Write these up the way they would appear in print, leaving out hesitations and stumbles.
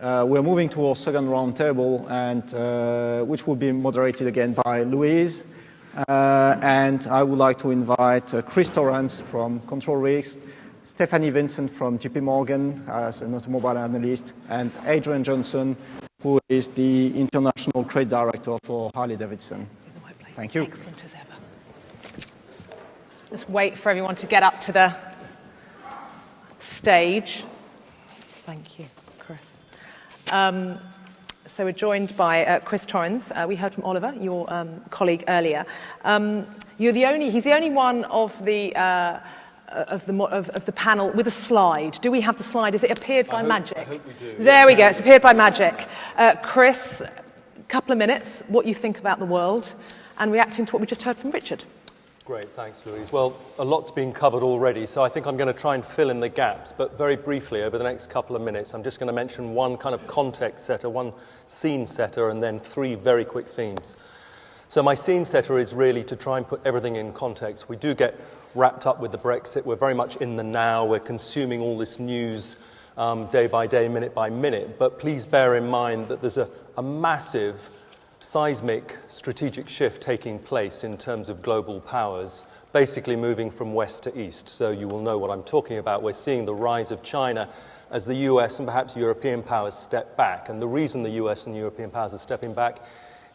We're moving to our second roundtable, and which will be moderated again by Louise. And I would like to invite Chris Torrens from Control Risks, Stephanie Vincent from JP Morgan as an automobile analyst, and Adrian Johnson, who is the International Trade Director for Harley-Davidson. Thank you. Excellent as ever. Let's wait for everyone to get up to the stage. Thank you, Chris. So we're joined by Chris Torrens. We heard from Oliver, your colleague earlier. He's the only one of the panel with a slide. Do we have the slide? Has it appeared by magic? I hope we do. There we go. It's appeared by magic. Chris, a couple of minutes, what you think about the world, and reacting to what we just heard from Richard. Great, thanks, Louise. Well, a lot's been covered already, so I think I'm going to try and fill in the gaps. But very briefly, over the next couple of minutes, I'm just going to mention one kind of context setter, one scene setter, and then three very quick themes. So my scene setter is really to try and put everything in context. We do get wrapped up with the Brexit. We're very much in the now. We're consuming all this news day by day, minute by minute. But please bear in mind that there's a massive seismic strategic shift taking place in terms of global powers, basically moving from west to east. So you will know what I'm talking about. We're seeing the rise of China as the US and perhaps European powers step back. And the reason the US and European powers are stepping back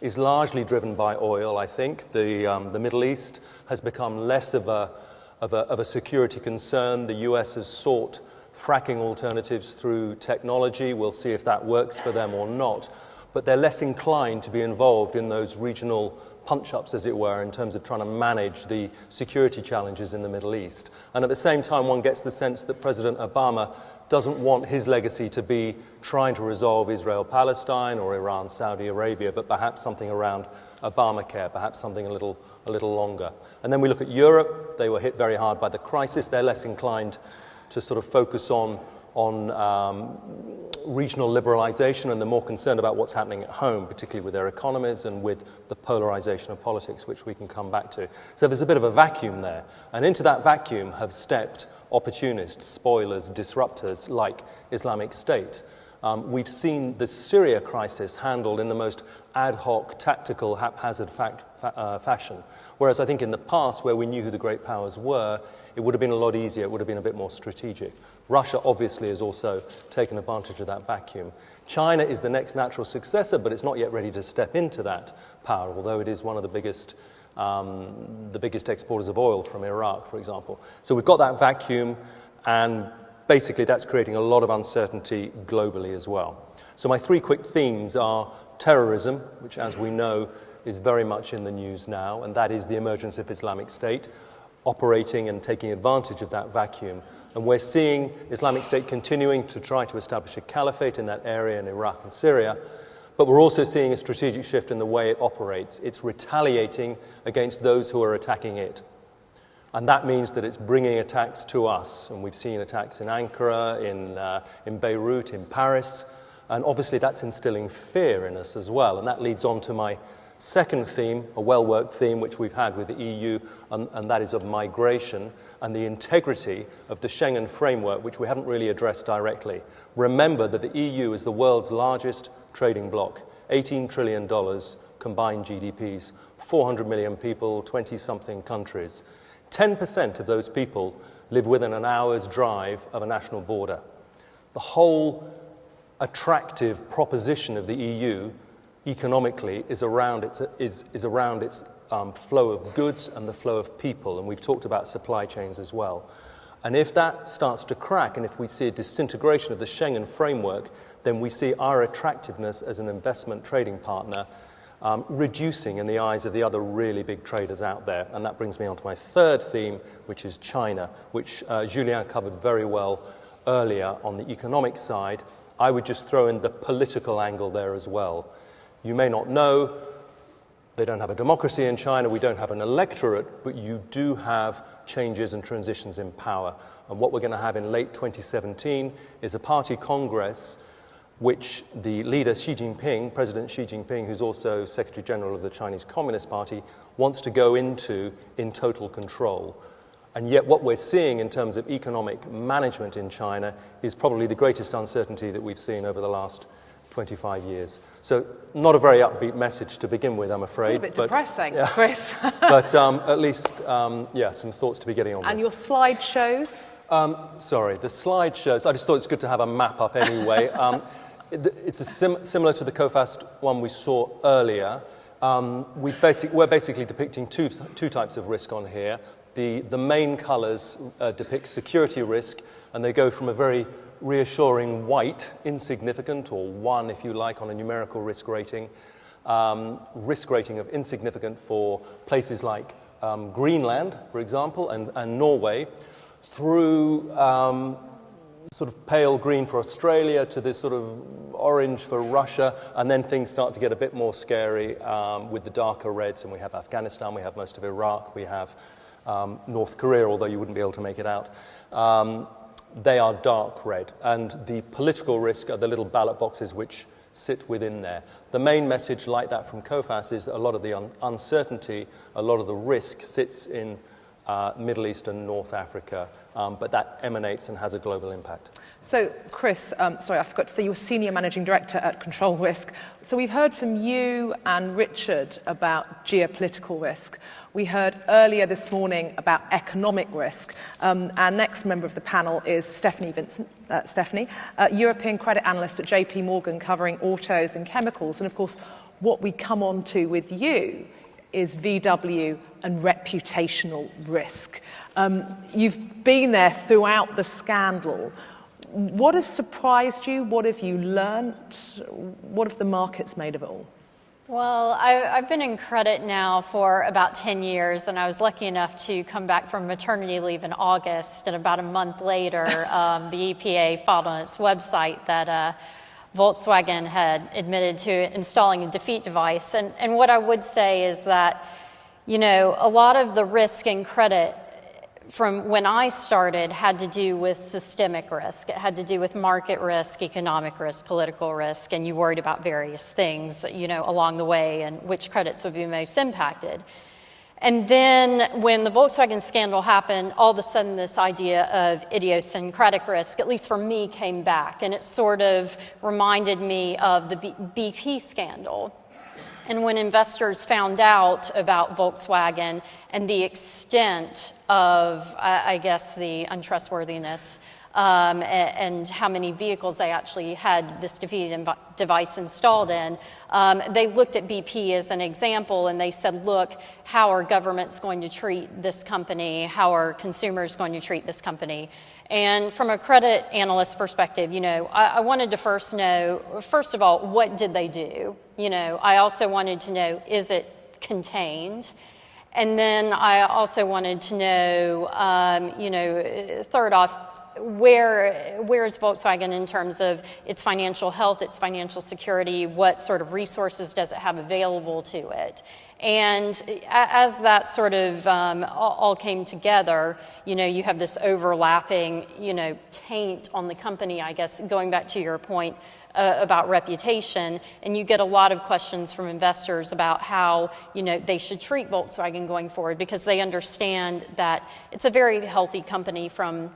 is largely driven by oil, I think. The Middle East has become less of a security concern. The US has sought fracking alternatives through technology. We'll see if that works for them or not. But they're less inclined to be involved in those regional punch-ups, as it were, in terms of trying to manage the security challenges in the Middle East. And at the same time, one gets the sense that President Obama doesn't want his legacy to be trying to resolve Israel-Palestine or Iran-Saudi Arabia, but perhaps something around Obamacare, perhaps something a little longer. And then we look at Europe. They were hit very hard by the crisis. They're less inclined to sort of focus on regional liberalization, and they're more concerned about what's happening at home, particularly with their economies and with the polarization of politics, which we can come back to. So there's a bit of a vacuum there. And into that vacuum have stepped opportunists, spoilers, disruptors like Islamic State. We've seen the Syria crisis handled in the most ad hoc, tactical, haphazard fashion. Whereas I think in the past, where we knew who the great powers were, it would have been a lot easier, it would have been a bit more strategic. Russia obviously has also taken advantage of that vacuum. China is the next natural successor, but it's not yet ready to step into that power, although it is one of the biggest exporters of oil from Iraq, for example. So we've got that vacuum, and basically that's creating a lot of uncertainty globally as well. So my three quick themes are terrorism, which as we know is very much in the news now, and that is the emergence of Islamic State operating and taking advantage of that vacuum. And we're seeing Islamic State continuing to try to establish a caliphate in that area in Iraq and Syria, but we're also seeing a strategic shift in the way it operates. It's retaliating against those who are attacking it. And that means that it's bringing attacks to us. And we've seen attacks in Ankara, in Beirut, in Paris. And obviously that's instilling fear in us as well. And that leads on to my second theme, a well-worked theme, which we've had with the EU, and that is of migration and the integrity of the Schengen framework, which we haven't really addressed directly. Remember that the EU is the world's largest trading bloc, $18 trillion combined GDPs, 400 million people, 20-something countries. 10% of those people live within an hour's drive of a national border. The whole attractive proposition of the EU economically is around its flow of goods and the flow of people, and we've talked about supply chains as well. And if that starts to crack, and if we see a disintegration of the Schengen framework, then we see our attractiveness as an investment trading partner reducing in the eyes of the other really big traders out there. And that brings me on to my third theme, which is China, which Julien covered very well earlier on the economic side. I would just throw in the political angle there as well. You may not know, they don't have a democracy in China, we don't have an electorate, but you do have changes and transitions in power. And what we're going to have in late 2017 is a party congress which the leader Xi Jinping, President Xi Jinping, who's also Secretary General of the Chinese Communist Party, wants to go into in total control. And yet what we're seeing in terms of economic management in China is probably the greatest uncertainty that we've seen over the last 25 years. So not a very upbeat message to begin with, I'm afraid. It's a bit depressing, yeah. Chris. But at least, some thoughts to be getting on with. And your slide shows? Sorry, the slide shows. I just thought it's good to have a map up anyway. It's similar to the Coface one we saw earlier. We're basically depicting two types of risk on here. The main colours depict security risk, and they go from a very reassuring white, insignificant, or 1 if you like, on a numerical risk rating of insignificant for places like Greenland, for example, and Norway, through sort of pale green for Australia to this sort of orange for Russia, and then things start to get a bit more scary with the darker reds, and we have Afghanistan, we have most of Iraq, we have North Korea, although you wouldn't be able to make it out. They are dark red, and the political risk are the little ballot boxes which sit within there. The main message, like that from Coface, is that a lot of the uncertainty, a lot of the risk sits in Middle East and North Africa, but that emanates and has a global impact. So, Chris, sorry, I forgot to say you were Senior Managing Director at Control Risk. So we've heard from you and Richard about geopolitical risk. We heard earlier this morning about economic risk. Our next member of the panel is Vincent, Stephanie, European Credit Analyst at JP Morgan, covering autos and chemicals. And of course, what we come on to with you is VW and reputational risk. You've been there throughout the scandal. What has surprised you? What have you learnt? What have the markets made of it all? Well, I've been in credit now for about 10 years, and I was lucky enough to come back from maternity leave in August, and about a month later, the EPA filed on its website that Volkswagen had admitted to installing a defeat device. And what I would say is that, you know, a lot of the risk in credit from when I started had to do with systemic risk. It had to do with market risk, economic risk, political risk, and you worried about various things, you know, along the way and which credits would be most impacted. And then when the Volkswagen scandal happened, all of a sudden this idea of idiosyncratic risk, at least for me, came back. And it sort of reminded me of the BP scandal. And when investors found out about Volkswagen and the extent of, I guess, the untrustworthiness and how many vehicles they actually had this defeat device installed in, they looked at BP as an example and they said, look, how are governments going to treat this company? How are consumers going to treat this company? And from a credit analyst perspective, you know, I wanted to first know, first of all, what did they do? You know, I also wanted to know, is it contained? And then I also wanted to know, you know, third off, where is Volkswagen in terms of its financial health, its financial security? What sort of resources does it have available to it? And as that sort of all came together, you know, you have this overlapping, you know, taint on the company, I guess, going back to your point about reputation, and you get a lot of questions from investors about how, you know, they should treat Volkswagen going forward, because they understand that it's a very healthy company from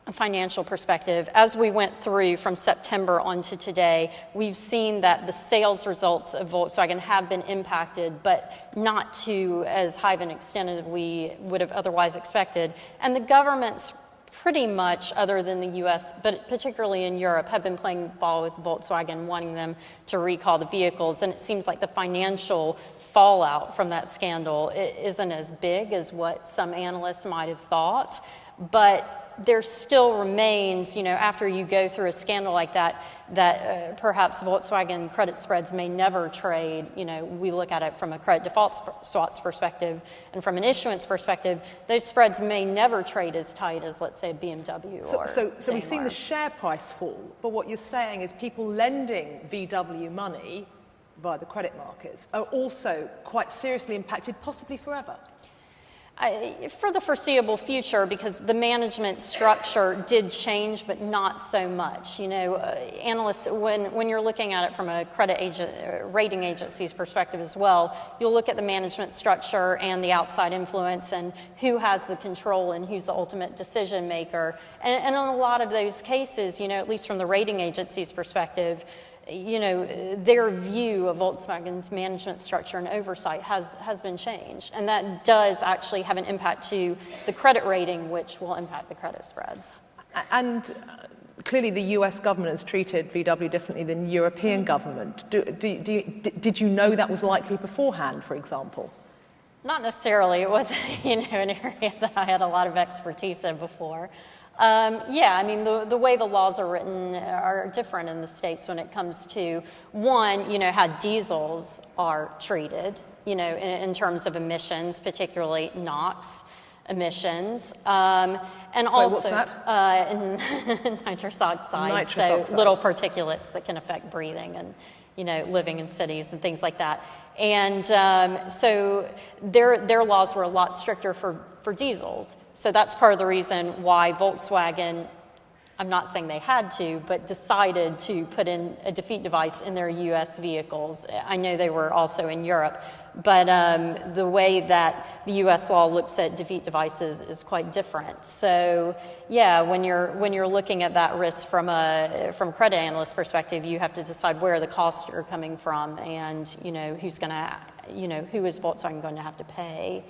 a financial perspective. As we went through from September on to today, we've seen that the sales results of Volkswagen have been impacted, but not to as high of an extent as we would have otherwise expected. And the governments pretty much, other than the US, but particularly in Europe, have been playing ball with Volkswagen, wanting them to recall the vehicles. And it seems like the financial fallout from that scandal isn't as big as what some analysts might have thought. But there still remains, you know, after you go through a scandal like that, that perhaps Volkswagen credit spreads may never trade. You know, we look at it from a credit default swaps perspective, and from an issuance perspective, those spreads may never trade as tight as, let's say, BMW or So we've seen the share price fall, but what you're saying is people lending VW money via the credit markets are also quite seriously impacted, possibly forever. For the foreseeable future, because the management structure did change, but not so much. Analysts, when you're looking at it from a rating agency's perspective as well, you'll look at the management structure and the outside influence and who has the control and who's the ultimate decision maker. And in a lot of those cases, at least from the rating agency's perspective, their view of Volkswagen's management structure and oversight has been changed. And that does actually have an impact to the credit rating, which will impact the credit spreads. And clearly the US government has treated VW differently than European government. Did you know that was likely beforehand, for example? Not necessarily. It was an area that I had a lot of expertise in before. The way the laws are written are different in the States when it comes to, one, how diesels are treated, in terms of emissions, particularly NOx emissions. And so also, what's that? Nitrous oxide, Nitrous oxide. Little particulates that can affect breathing and, living in cities and things like that. And so their laws were a lot stricter for diesels. So that's part of the reason why Volkswagen, I'm not saying they had to, but decided to put in a defeat device in their US vehicles. I know they were also in Europe, but the way that the US law looks at defeat devices is quite different. So yeah, when you're looking at that risk from credit analyst perspective, you have to decide where the costs are coming from and who is Volkswagen going to have to pay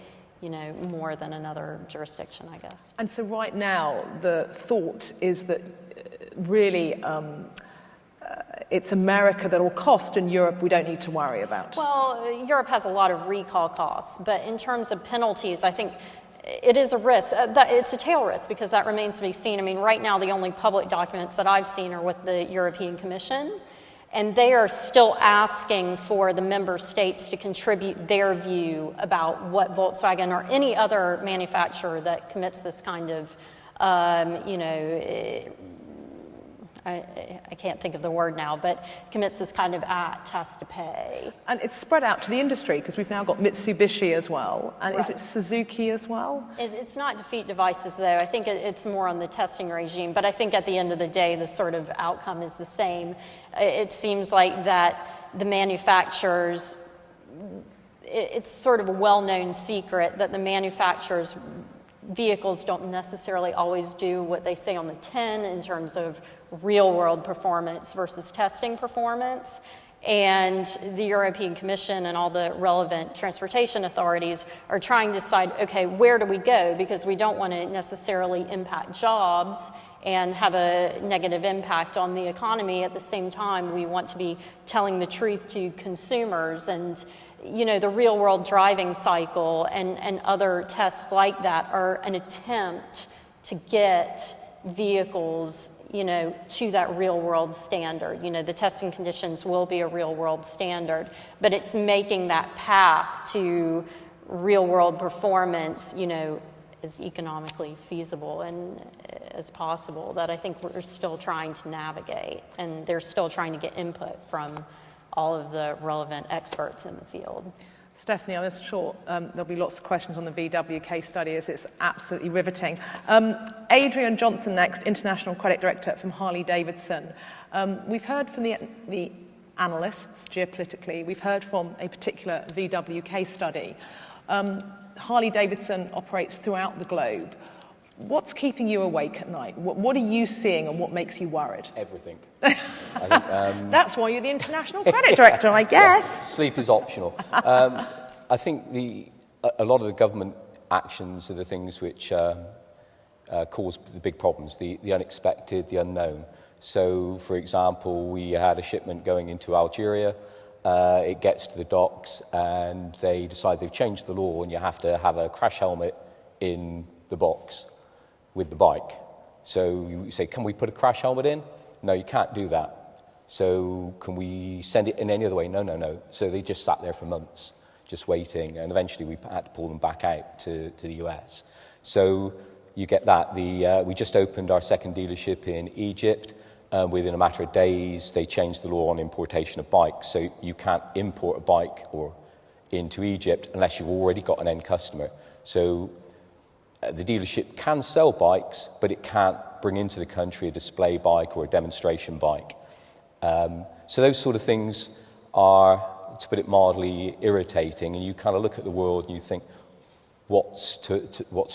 more than another jurisdiction, I guess. And so right now, the thought is that really it's America that will cost and Europe we don't need to worry about. Well, Europe has a lot of recall costs, but in terms of penalties, I think it is a risk. It's a tail risk because that remains to be seen. I mean, right now, the only public documents that I've seen are with the European Commission. And they are still asking for the member states to contribute their view about what Volkswagen or any other manufacturer that commits this kind of, I can't think of the word now, but commits this kind of act has to pay. And it's spread out to the industry because we've now got Mitsubishi as well. And Right. Is it Suzuki as well? It's not defeat devices, though. I think it's more on the testing regime. But I think at the end of the day, the sort of outcome is the same. It seems like that the manufacturers, it's sort of a well-known secret that the manufacturers' vehicles don't necessarily always do what they say on the tin in terms of real-world performance versus testing performance. And the European Commission and all the relevant transportation authorities are trying to decide, okay, where do we go? Because we don't want to necessarily impact jobs and have a negative impact on the economy. At the same time, we want to be telling the truth to consumers. And, the real-world driving cycle and other tests like that are an attempt to get vehicles to that real-world standard. The testing conditions will be a real-world standard, but it's making that path to real-world performance, as economically feasible and as possible that I think we're still trying to navigate, and they're still trying to get input from all of the relevant experts in the field. Stephanie, I'm sure there'll be lots of questions on the VW case study as it's absolutely riveting. Adrian Johnson next, International Credit Director from Harley-Davidson. We've heard from the analysts, geopolitically. We've heard from a particular VW case study. Harley-Davidson operates throughout the globe. What's keeping you awake at night? What are you seeing and what makes you worried? Everything. I think, That's why you're the International Credit Director, I guess. yeah, sleep is optional. I think a lot of the government actions are the things which cause the big problems, the unexpected, the unknown. So, for example, we had a shipment going into Algeria. It gets to the docks and they decide they've changed the law and you have to have a crash helmet in the box with the bike. So you say, can we put a crash helmet in? No, you can't do that. So can we send it in any other way? No. So they just sat there for months, just waiting, and eventually we had to pull them back out to the US. So you get that. We just opened our second dealership in Egypt. Within a matter of days, they changed the law on importation of bikes. So you can't import a bike into Egypt unless you've already got an end customer. So the dealership can sell bikes, but it can't bring into the country a display bike or a demonstration bike. So those sort of things are, to put it mildly, irritating, and you kind of look at the world and you think, what's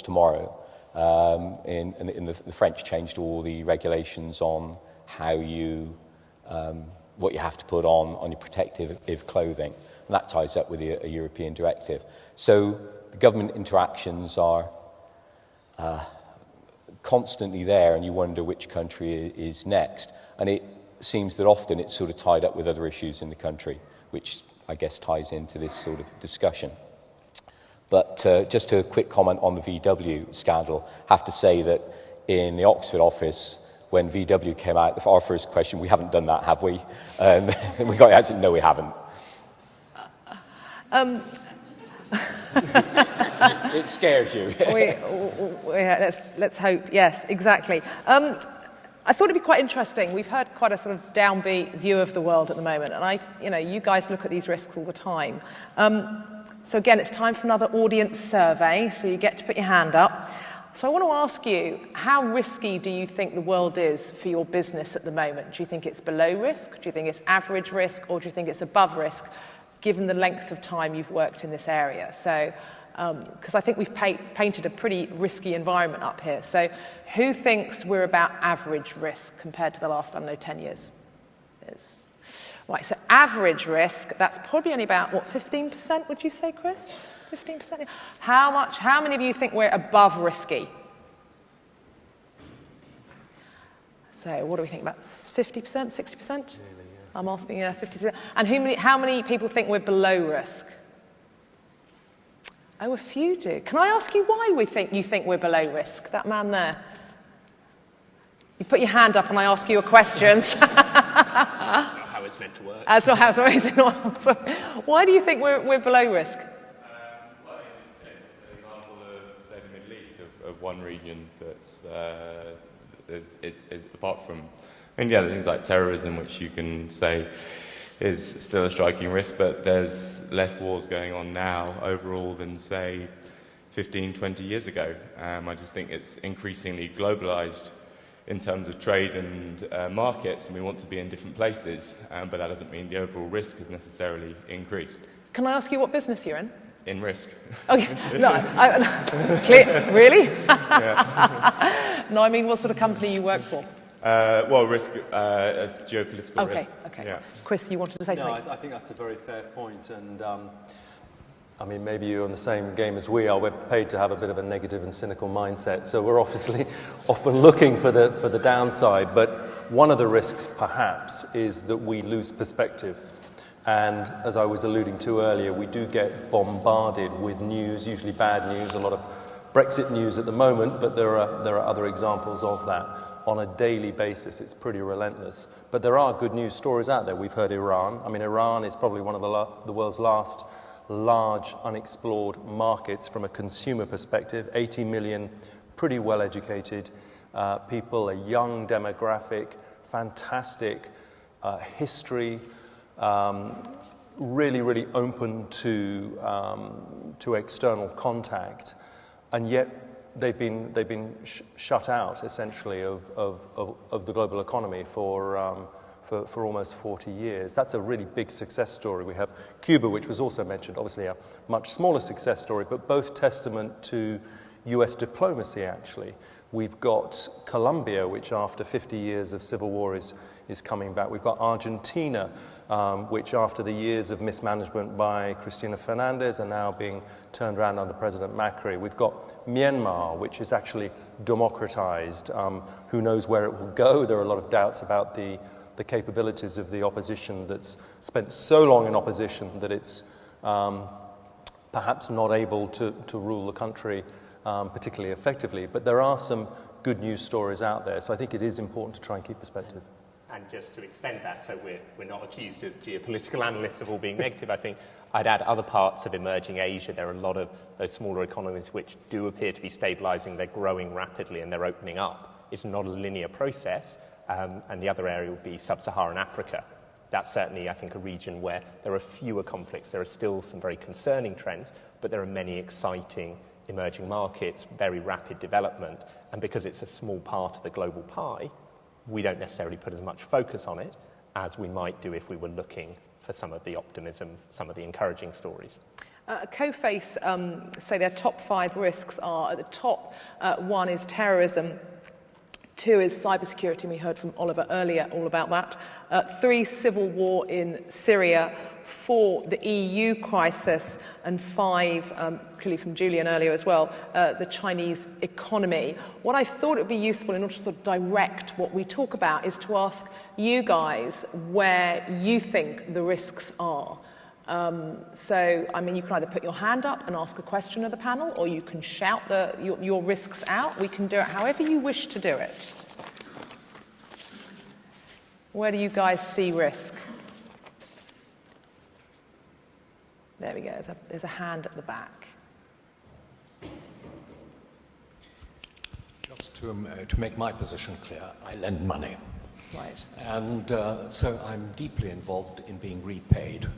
tomorrow? And the French changed all the regulations on how you, what you have to put on your protective clothing, and that ties up with a European directive. So the government interactions are constantly there, and you wonder which country is next. And it seems that often it's sort of tied up with other issues in the country, which I guess ties into this sort of discussion. But just a quick comment on the VW scandal. I have to say that in the Oxford office, when VW came out, our first question, we haven't done that, have we? And we got the answer, no, we haven't. It scares you. Let's hope. Yes, exactly. I thought it'd be quite interesting. We've heard quite a sort of downbeat view of the world at the moment, and you guys look at these risks all the time. So again, it's time for another audience survey. So you get to put your hand up. So I want to ask you, how risky do you think the world is for your business at the moment? Do you think it's below risk? Do you think it's average risk? Or do you think it's above risk, given the length of time you've worked in this area? So, because I think we've painted a pretty risky environment up here. So who thinks we're about average risk compared to the last, 10 years? Right, so average risk, that's probably only about, 15%, would you say, Chris? 15%? How many of you think we're above risky? So what do we think about 50%, 60%? I'm asking 50%. And how many people think we're below risk? Oh, a few do. Can I ask you why you think we're below risk? That man there. You put your hand up and I ask you a question. That's not how it's meant to work. That's not how it's meant to work. Why do you think we're below risk? Well, it's an example of, say, the Middle East, of one region that's is apart from, things like terrorism, which you can say is still a striking risk, but there's less wars going on now overall than, say, 15, 20 years ago. I just think it's increasingly globalized in terms of trade and markets, and we want to be in different places, but that doesn't mean the overall risk has necessarily increased. Can I ask you what business you're in? In risk. Okay, no, really? Yeah. No, I mean, what sort of company you work for? Risk as geopolitical risk. Okay. Yeah. Chris, you wanted to say something? No, I think that's a very fair point, and maybe you're in the same game as we are. We're paid to have a bit of a negative and cynical mindset, so we're obviously often looking for the downside. But one of the risks, perhaps, is that we lose perspective. And as I was alluding to earlier, we do get bombarded with news, usually bad news, a lot of Brexit news at the moment, but there are other examples of that. On a daily basis, it's pretty relentless. But there are good news stories out there. We've heard Iran. Iran is probably one of the world's last large unexplored markets from a consumer perspective. 80 million pretty well-educated people, a young demographic, fantastic history, really, really open to external contact, and yet they've been shut out essentially of the global economy for almost 40 years. That's a really big success story. We have Cuba, which was also mentioned, obviously a much smaller success story, but both testament to US diplomacy, actually. We've got Colombia, which after 50 years of civil war is coming back. We've got Argentina, which after the years of mismanagement by Cristina Fernandez are now being turned around under President Macri. We've got Myanmar, which is actually democratized. Who knows where it will go? There are a lot of doubts about the capabilities of the opposition that's spent so long in opposition that it's perhaps not able to rule the country particularly effectively. But there are some good news stories out there, so I think it is important to try and keep perspective. And just to extend that, so we're not accused as geopolitical analysts of all being negative, I think I'd add other parts of emerging Asia. There are a lot of those smaller economies which do appear to be stabilizing. They're growing rapidly and they're opening up. It's not a linear process. And the other area would be sub-Saharan Africa. That's certainly, I think, a region where there are fewer conflicts. There are still some very concerning trends, but there are many exciting emerging markets, very rapid development, and because it's a small part of the global pie, we don't necessarily put as much focus on it as we might do if we were looking for some of the optimism, some of the encouraging stories. Coface say their top 5 risks are, at the top, 1 is terrorism, 2 is cybersecurity, and we heard from Oliver earlier all about that, 3, civil war in Syria, 4, the EU crisis, and 5, clearly from Julian earlier as well, the Chinese economy. What I thought it would be useful in order to sort of direct what we talk about is to ask you guys where you think the risks are. So, I mean, you can either put your hand up and ask a question of the panel, or you can shout your risks out. We can do it however you wish to do it. Where do you guys see risk? There we go. There's a hand at the back. Just to make my position clear, I lend money. Right. And so I'm deeply involved in being repaid.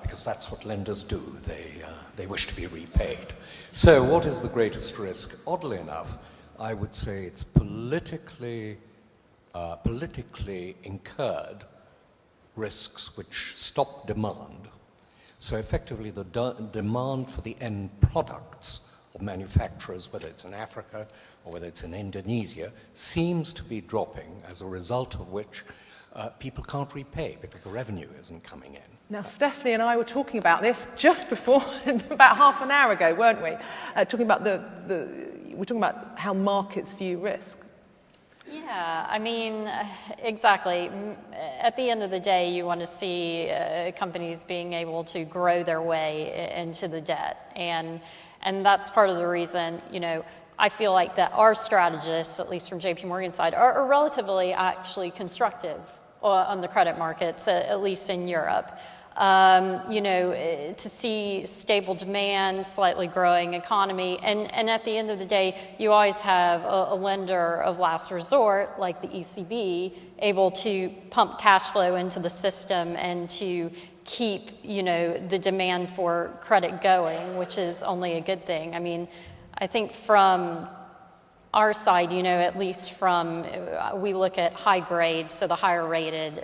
Because that's what lenders do. They wish to be repaid. So what is the greatest risk? Oddly enough, I would say it's politically incurred risks which stop demand. So effectively the demand for the end products of manufacturers, whether it's in Africa or whether it's in Indonesia, seems to be dropping, as a result of which people can't repay because the revenue isn't coming in. Now, Stephanie and I were talking about this just before, about half an hour ago, weren't we? Talking about we're talking about how markets view risk. Yeah, I mean, exactly. At the end of the day, you want to see companies being able to grow their way into the debt. And that's part of the reason, you know, I feel like that our strategists, at least from JP Morgan's side, are relatively actually constructive on the credit markets, at least in Europe. You know, to see stable demand, slightly growing economy, and at the end of the day, you always have a lender of last resort, like the ECB, able to pump cash flow into the system and to keep, you know, the demand for credit going, which is only a good thing. I mean, I think from our side, you know, at least from, we look at high grade, so the higher rated,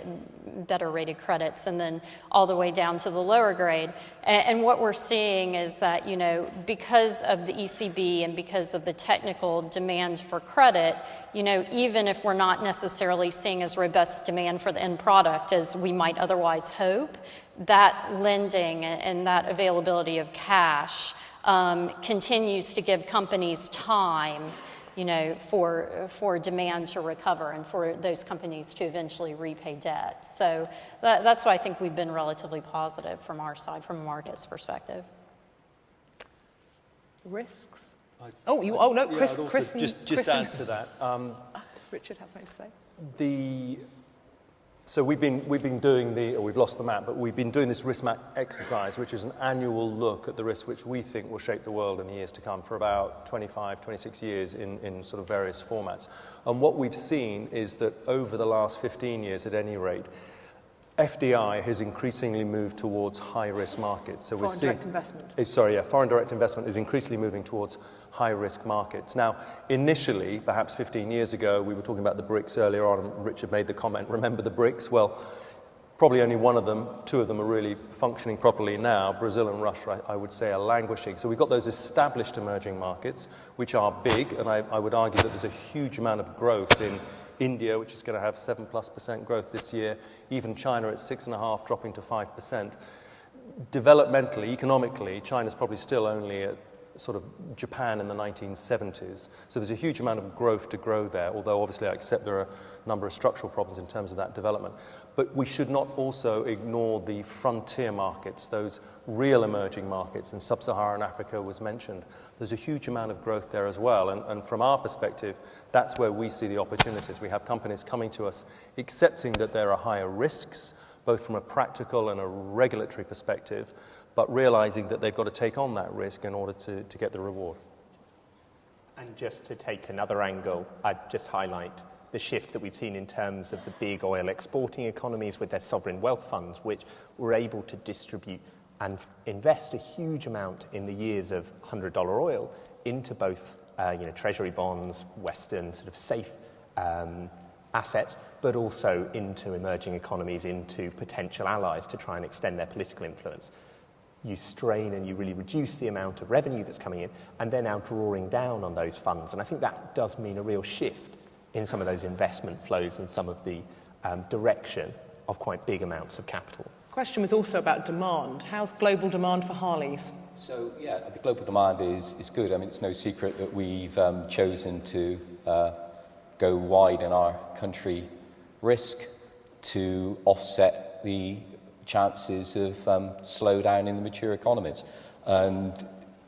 better rated credits, and then all the way down to the lower grade. And what we're seeing is that, you know, because of the ECB and because of the technical demand for credit, you know, even if we're not necessarily seeing as robust demand for the end product as we might otherwise hope, that lending and that availability of cash continues to give companies time, you know, for demand to recover and for those companies to eventually repay debt. So that's why I think we've been relatively positive from our side, from a market's perspective. Risks? Chris. Just add to that. Richard has something to say. So we've been doing we've lost the map, but we've been doing this risk map exercise, which is an annual look at the risks which we think will shape the world in the years to come for about 25, 26 years in sort of various formats. And what we've seen is that over the last 15 years, at any rate, FDI has increasingly moved towards high-risk markets. So foreign direct investment. Foreign direct investment is increasingly moving towards high-risk markets. Now, initially, perhaps 15 years ago, we were talking about the BRICS earlier on, and Richard made the comment, remember the BRICS? Well, probably only one of them, 2 of them are really functioning properly now. Brazil and Russia, I would say, are languishing. So we've got those established emerging markets, which are big, and I would argue that there's a huge amount of growth in India, which is going to have 7+% growth this year, even China at 6.5%, dropping to 5%. Developmentally, economically, China's probably still only at sort of Japan in the 1970s. So there's a huge amount of growth to grow there, although obviously I accept there are a number of structural problems in terms of that development. But we should not also ignore the frontier markets, those real emerging markets, and sub-Saharan Africa was mentioned. There's a huge amount of growth there as well, and from our perspective, that's where we see the opportunities. We have companies coming to us accepting that there are higher risks, both from a practical and a regulatory perspective, but realizing that they've got to take on that risk in order to get the reward. And just to take another angle, I'd just highlight the shift that we've seen in terms of the big oil exporting economies with their sovereign wealth funds, which were able to distribute and invest a huge amount in the years of $100 oil into both treasury bonds, Western sort of safe assets, but also into emerging economies, into potential allies to try and extend their political influence. You strain and you really reduce the amount of revenue that's coming in, and they're now drawing down on those funds. And I think that does mean a real shift in some of those investment flows and some of the direction of quite big amounts of capital. The question was also about demand. How's global demand for Harleys? So, yeah, the global demand is good. I mean, it's no secret that we've chosen to go wide in our country risk to offset the chances of slowdown in the mature economies. And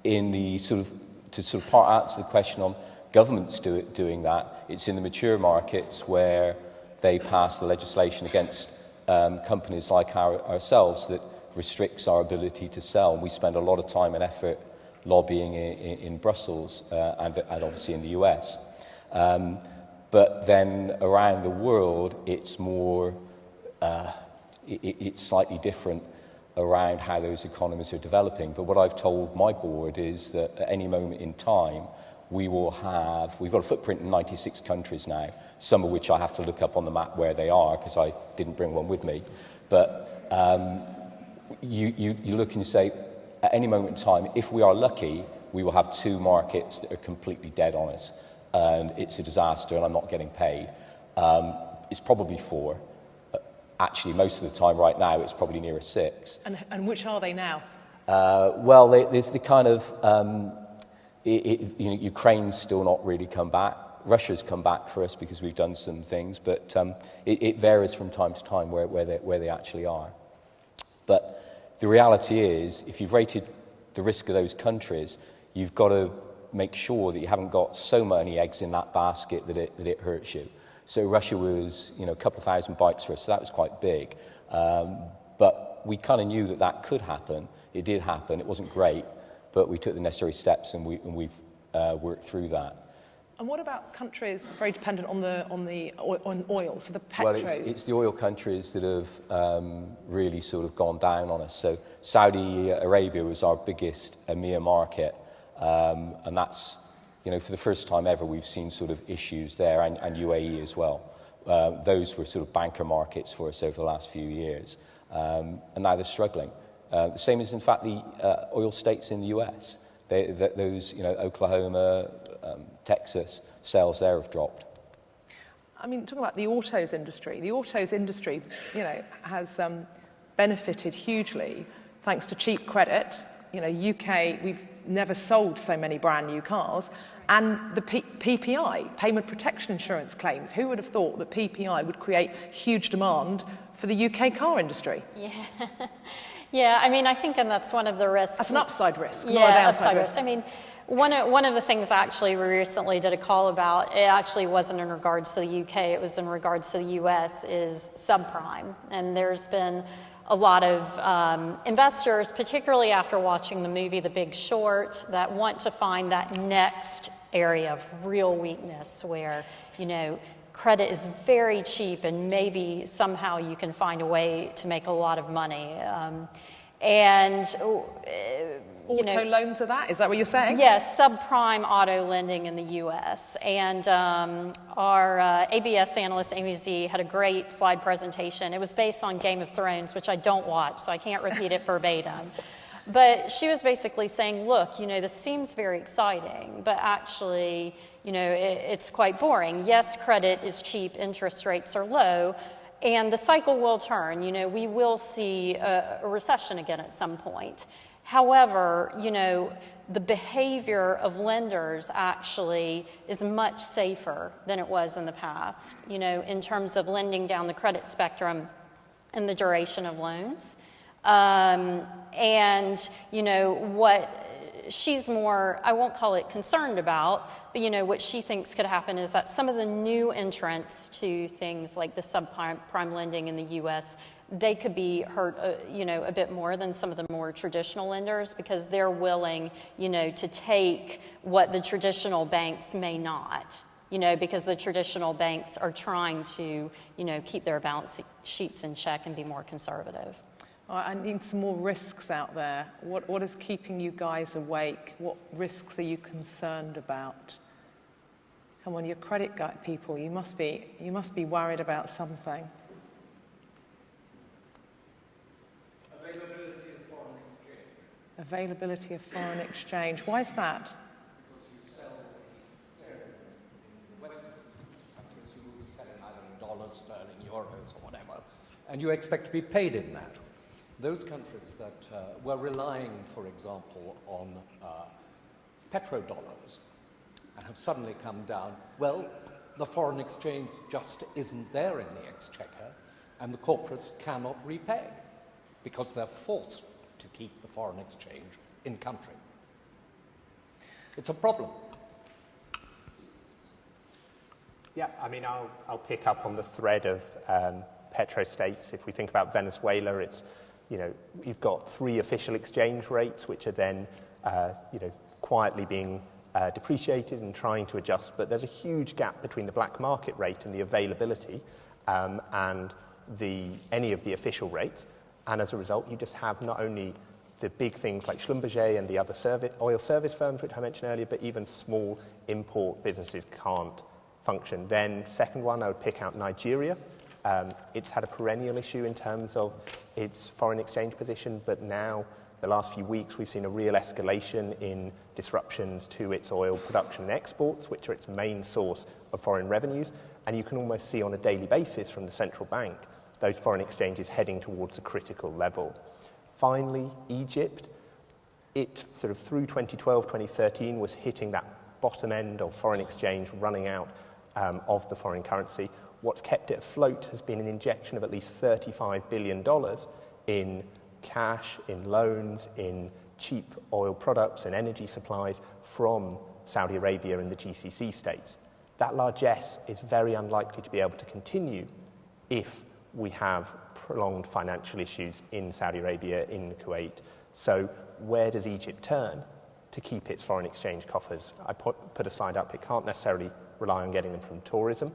in the to part answer the question on governments doing that, it's in the mature markets where they pass the legislation against companies like ourselves that restricts our ability to sell. We spend a lot of time and effort lobbying in Brussels and obviously in the US. But then around the world, it's more, it's slightly different around how those economies are developing. But what I've told my board is that at any moment in time, we've got a footprint in 96 countries now, some of which I have to look up on the map where they are because I didn't bring one with me. But you look and you say, at any moment in time, if we are lucky, we will have 2 markets that are completely dead on us. And it's a disaster and I'm not getting paid. It's probably 4. Actually, most of the time right now, it's probably nearer 6. And which are they now? Well, there's the kind of... Ukraine's still not really come back. Russia's come back for us because we've done some things, but it varies from time to time where they actually are. But the reality is, if you've rated the risk of those countries, you've got to make sure that you haven't got so many eggs in that basket that it hurts you. So Russia was, a couple of thousand bikes for us, so that was quite big. But we kind of knew that could happen. It did happen. It wasn't great, but we took the necessary steps and we've worked through that. And what about countries very dependent on oil, so the petro? Well, it's the oil countries that have really sort of gone down on us. So Saudi Arabia was our biggest EMEA market, and that's, for the first time ever, we've seen sort of issues there, and UAE as well. Those were sort of banker markets for us over the last few years, and now they're struggling. The same as, in fact, the oil states in the US. Those, Oklahoma, Texas, sales there have dropped. I mean, talking about the autos industry, has benefited hugely thanks to cheap credit. UK, we've never sold so many brand new cars. And the PPI, payment protection insurance claims. Who would have thought that PPI would create huge demand for the UK car industry? Yeah. Yeah, I mean, I think, and that's one of the risks. That's an upside risk, not a downside risk. I mean, one of the things actually we recently did a call about, it actually wasn't in regards to the UK, it was in regards to the US, is subprime. And there's been a lot of investors, particularly after watching the movie The Big Short, that want to find that next area of real weakness where, credit is very cheap and maybe somehow you can find a way to make a lot of money. Auto loans are that? Is that what you're saying? Yes, subprime auto lending in the U.S. And our ABS analyst, Amy Z, had a great slide presentation. It was based on Game of Thrones, which I don't watch, so I can't repeat it verbatim. But she was basically saying, look, this seems very exciting, but actually, it's quite boring. Yes, credit is cheap, interest rates are low, and the cycle will turn. We will see a recession again at some point. However, the behavior of lenders actually is much safer than it was in the past, in terms of lending down the credit spectrum and the duration of loans. What she's more, I won't call it concerned about, but what she thinks could happen is that some of the new entrants to things like the subprime lending in the U.S., they could be hurt, a bit more than some of the more traditional lenders because they're willing, to take what the traditional banks may not, because the traditional banks are trying to, keep their balance sheets in check and be more conservative. I need some more risks out there. What is keeping you guys awake? What risks are you concerned about? Come on, you're credit people. You must be worried about something. Availability of foreign exchange. Availability of foreign exchange. Why is that? Because you sell in Western countries, you will be selling either in dollars, sterling, euros, or whatever, and you expect to be paid in that. Those countries that were relying, for example, on petrodollars and have suddenly come down, well, the foreign exchange just isn't there in the exchequer, and the corporates cannot repay because they're forced to keep the foreign exchange in country. It's a problem. Yeah, I mean, I'll pick up on the thread of petrostates. If we think about Venezuela, it's, you've got 3 official exchange rates, which are then, quietly being depreciated and trying to adjust. But there's a huge gap between the black market rate and the availability and any of the official rates. And as a result, you just have not only the big things like Schlumberger and the other oil service firms, which I mentioned earlier, but even small import businesses can't function. Then, second one, I would pick out Nigeria. It's had a perennial issue in terms of its foreign exchange position, but now, the last few weeks, we've seen a real escalation in disruptions to its oil production and exports, which are its main source of foreign revenues. And you can almost see on a daily basis from the central bank those foreign exchanges heading towards a critical level. Finally, Egypt, it sort of through 2012, 2013 was hitting that bottom end of foreign exchange running out of the foreign currency. What's kept it afloat has been an injection of at least $35 billion in cash, in loans, in cheap oil products and energy supplies from Saudi Arabia and the GCC states. That largesse is very unlikely to be able to continue if we have prolonged financial issues in Saudi Arabia, in Kuwait. So where does Egypt turn to keep its foreign exchange coffers? I put a slide up. It can't necessarily rely on getting them from tourism.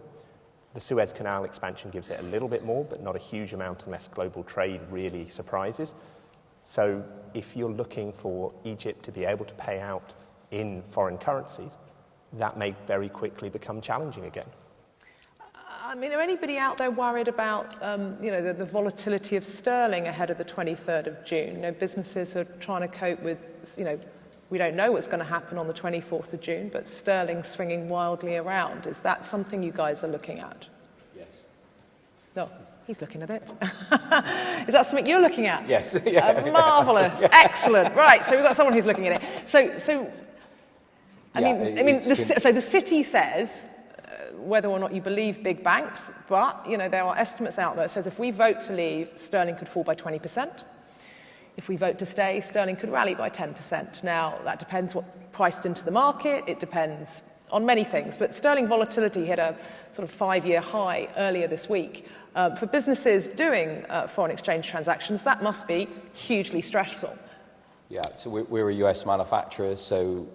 The Suez Canal expansion gives it a little bit more, but not a huge amount unless global trade really surprises. So if you're looking for Egypt to be able to pay out in foreign currencies, that may very quickly become challenging again. I mean, are anybody out there worried about, the volatility of sterling ahead of the 23rd of June? Businesses are trying to cope with, we don't know what's going to happen on the 24th of June, but sterling swinging wildly around. Is that something you guys are looking at? Yes. No, he's looking at it. Is that something you're looking at? Yes. Marvellous. Yeah. Excellent. Right, so we've got someone who's looking at it. So the city says, whether or not you believe big banks, but there are estimates out there that says if we vote to leave, sterling could fall by 20%. If we vote to stay, sterling could rally by 10%. Now, that depends what priced into the market. It depends on many things. But sterling volatility hit a sort of 5-year high earlier this week. For businesses doing foreign exchange transactions, that must be hugely stressful. Yeah, so we're a US manufacturer, so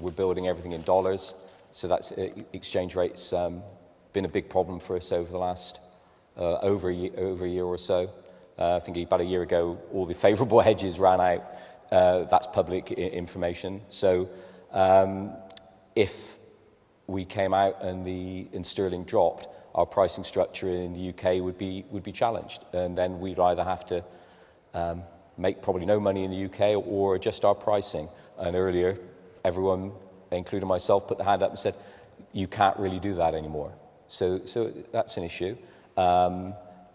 we're building everything in dollars. So that's exchange rates been a big problem for us over the last over a year or so. I think about a year ago, all the favourable hedges ran out. That's public information. So if we came out and sterling dropped, our pricing structure in the UK would be challenged, and then we'd either have to make probably no money in the UK or adjust our pricing. And earlier, everyone, including myself, put their hand up and said, you can't really do that anymore. So that's an issue.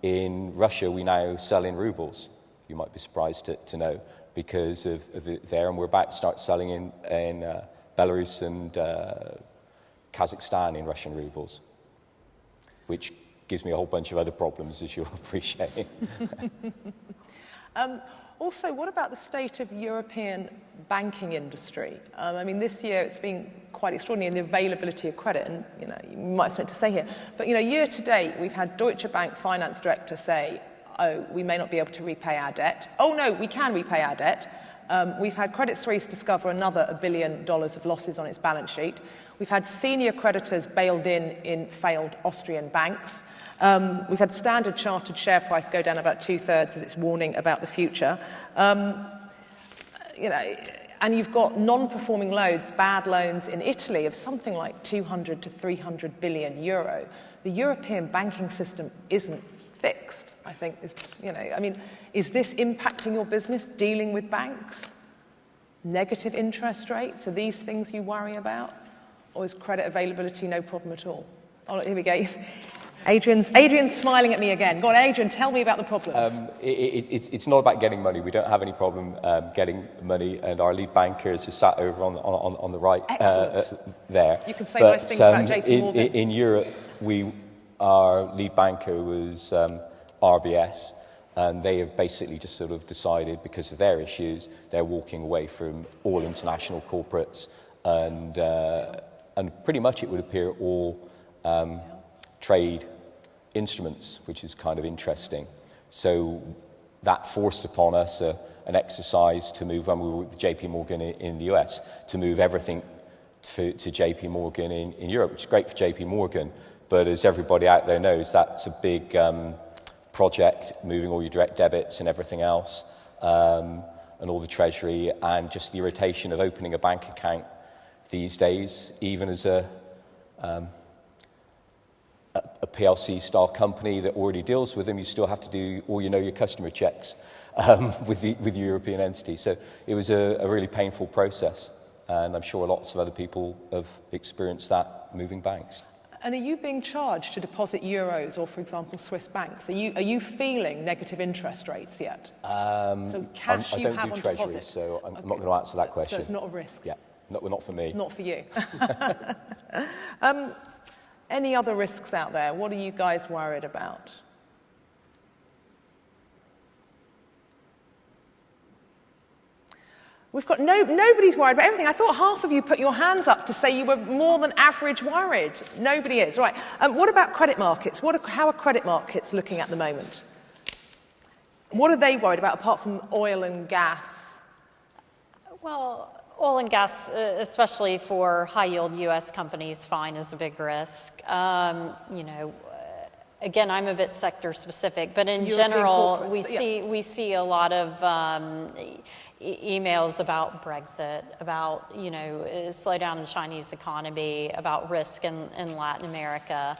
In Russia, we now sell in rubles. You might be surprised to know, because of there, and we're about to start selling in Belarus and Kazakhstan in Russian rubles, which gives me a whole bunch of other problems, as you'll appreciate. Also, what about the state of European banking industry? This year it's been quite extraordinary in the availability of credit, and you might have something to say here. But year to date, we've had Deutsche Bank finance director say, "Oh, we may not be able to repay our debt." "Oh no, we can repay our debt." We've had Credit Suisse discover another $1 billion of losses on its balance sheet. We've had senior creditors bailed in failed Austrian banks. We've had Standard Chartered share price go down about 2/3 as it's warning about the future. And you've got non-performing loans, bad loans in Italy of something like 200 to 300 billion euro. The European banking system isn't fixed, I think. Is this impacting your business, dealing with banks? Negative interest rates, are these things you worry about? Or is credit availability no problem at all? Oh, here we go. Adrian's smiling at me again. Go on, Adrian, tell me about the problems. It's not about getting money. We don't have any problem getting money, and our lead bankers are sat over on the right there. You can say nice things about JP Morgan. In Europe, our lead banker was RBS, and they have basically just sort of decided, because of their issues, they're walking away from all international corporates, and pretty much it would appear all trade instruments, which is kind of interesting. So that forced upon us an exercise to move, when we were with JP Morgan in the US, to move everything to JP Morgan in Europe, which is great for JP Morgan, but as everybody out there knows, that's a big project, moving all your direct debits and everything else, and all the treasury, and just the irritation of opening a bank account these days, even as a PLC-style company that already deals with them, you still have to do all your customer checks with the European entity. So it was a really painful process, and I'm sure lots of other people have experienced that moving banks. And are you being charged to deposit euros or, for example, Swiss banks? Are you feeling negative interest rates yet? So cash you have on deposit? I don't do treasury, so I'm not going to answer that question. So it's not a risk? Yeah, not for me. Not for you. Any other risks out there? What are you guys worried about? We've got nobody's worried about everything. I thought half of you put your hands up to say you were more than average worried. Nobody is. Right. What about credit markets? How are credit markets looking at the moment? What are they worried about apart from oil and gas? Well, oil and gas, especially for high-yield U.S. companies, fine is a big risk. Again, I'm a bit sector-specific, but in European general, corporates, we see a lot of emails about Brexit, about slowdown in the Chinese economy, about risk in Latin America.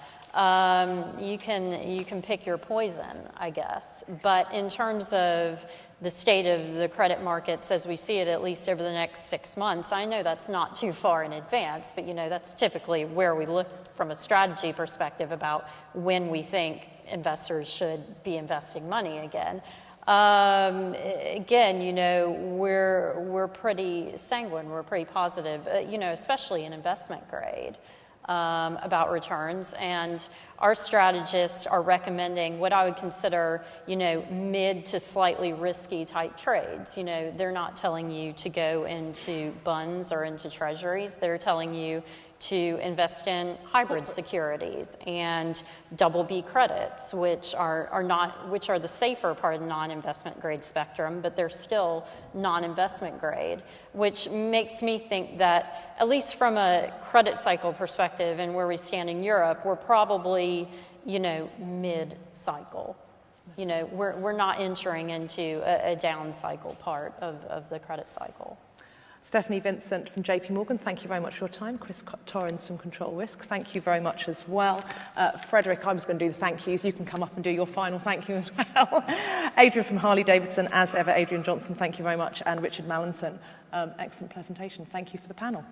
You can pick your poison, I guess. But in terms of the state of the credit markets as we see it, at least over the next 6 months, I know that's not too far in advance, but that's typically where we look from a strategy perspective about when we think investors should be investing money again. Again, we're pretty sanguine, we're pretty positive, especially in investment grade. About returns, and our strategists are recommending what I would consider, mid to slightly risky type trades. They're not telling you to go into bunds or into treasuries. They're telling you to invest in hybrid securities and BB credits, which are the safer part of the non-investment grade spectrum, but they're still non-investment grade, which makes me think that, at least from a credit cycle perspective and where we stand in Europe, we're probably, mid-cycle. We're not entering into a down cycle part of the credit cycle. Stephanie Vincent from JP Morgan, thank you very much for your time. Chris Torrens from Control Risk, thank you very much as well. Frederick, I was going to do the thank yous. You can come up and do your final thank you as well. Adrian from Harley-Davidson, as ever, Adrian Johnson, thank you very much. And Richard Mallinson, excellent presentation. Thank you for the panel.